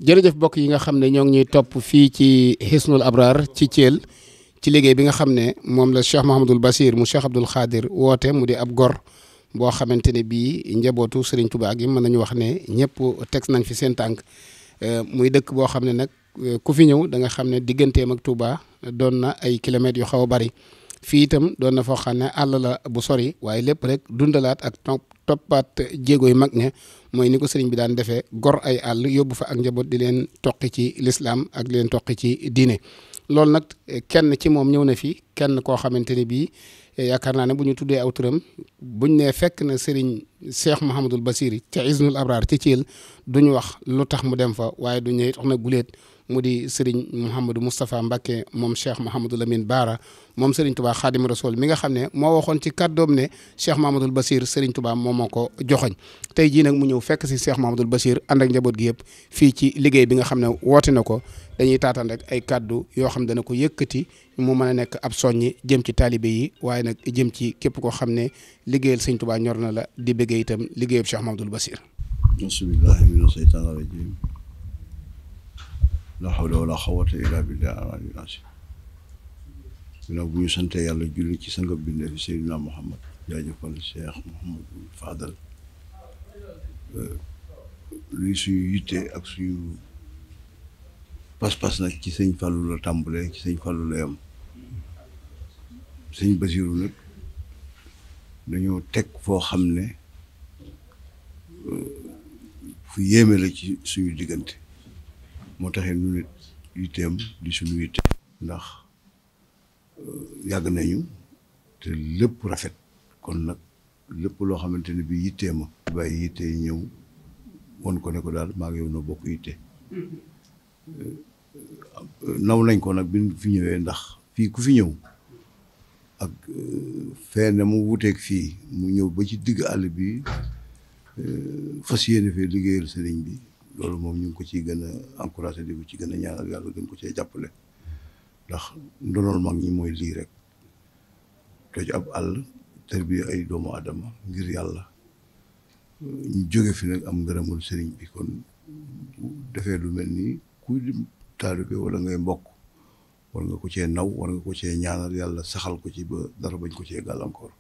jërëjëf mbokk yi nga xam ne ñoo ngi ñuy topp fii ci Hisnul Abrar ci Thiel ci liggéey bi nga xam ne moom la Cheikh Mouhamadul Bachir mu Cheikh Abdoul Khadir woote mu di ab gor boo xamante ne bii njabootu Serigne Touba gi mën nañu wax ne ñëpp teg nañ fi seen tànk muy dëkk boo xam ne nag ku fi ñëw da nga xam ne digganteem ak Touba doon na ay kilomètres yu xaw a bari fii itam doon na foo xam ne àll la bu sori waaye lépp rek dundalaat ak toppaat jéego yu mag ña mooy ni ko sëriñ bi daan defee gor ay àll yóbbu fa ak njaboot di leen toqi ci lislaam ak di leen toqi ci diine loolu nag kenn ci moom ñëw na fi kenn koo xamante ne bii yaakaar naa ne bu ñu tuddee aw turam buñ ne fekk na sëriñ Cheikh Mouhamadul Bachir ca Hisnul Abrar ci Thiel duñu wax lu tax mu dem fa waaye du ñëw wax na guléet mu di sëriñ Mouhamadou Moustapha Mbacké moom Cheikh Mouhamadou Lamine Bara moom Serigne Touba Khadim Rasoul mi nga xam ne moo waxoon ci kàddoom ne Cheikh Mouhamadoul Bachir Serigne Touba moom moo ko joxoñ tey jii nag mu ñëw fekk si Cheikh Mouhamadoul Bachir ànd ak njaboot gi yëpp fii ci liggéey bi nga xam ne woote na ko dañuy taataan rek ay kàddu yoo xam dana ko yëkkati mu mën a nekk ab soññi jëm ci taalibe yi waaye nag jëm ci képp koo xam ne liggéeyal Serigne Touba ñor na la di bëggee itam liggéeyub Cheikh Mouhamadoul Bachir. bismillahi mina shaytaani rajim la hawla wala quwwata illa billahi ginnaaw bu ñu sante yàlla julli ci sanga bindee fi Seydina Muhammad jaajëfal Cheikh Mouhamadou Fadal luy suñu yitte ak suñu pas-pas nag ci sëñ Fallou la tàmbalee ci sëñ Fallou la yam sëñ Basiru nag dañoo teg foo xam ne fu yéeme la ci suñu diggante moo taxee nu nit yitteem di suñu yitte ndax yàgg nañu te lépp rafet kon nag lépp loo xamante ne bi yittee ma bàyyi yitte ñëw won ko ne ko daal maa ngi yow na bokk yitte naw nañ ko nag bi fi ñëwee ndax fii ku fi ñëw ak fenn mu wuteeg fii mu ñëw ba ci digg àll bi fas yéene fee liggéeyal sëriñ bi loolu moom ñu ngi ko ciy gën a encouragé di ko ci gën a ñaanal yàlla gën ko cee jàppale ndax ndonool mag ñi mooy lii rek toj ab àll tarbiya ay doomu adama ngir yàlla ñu jóge fi nag am ngërëmul sëriñ bi kon defee lu mel nii kuy di taalibe wala ngay mbokk war nga ko cee naw war nga ko cee ñaanal yàlla saxal ko ci ba dara bañ ko cee gàllankoor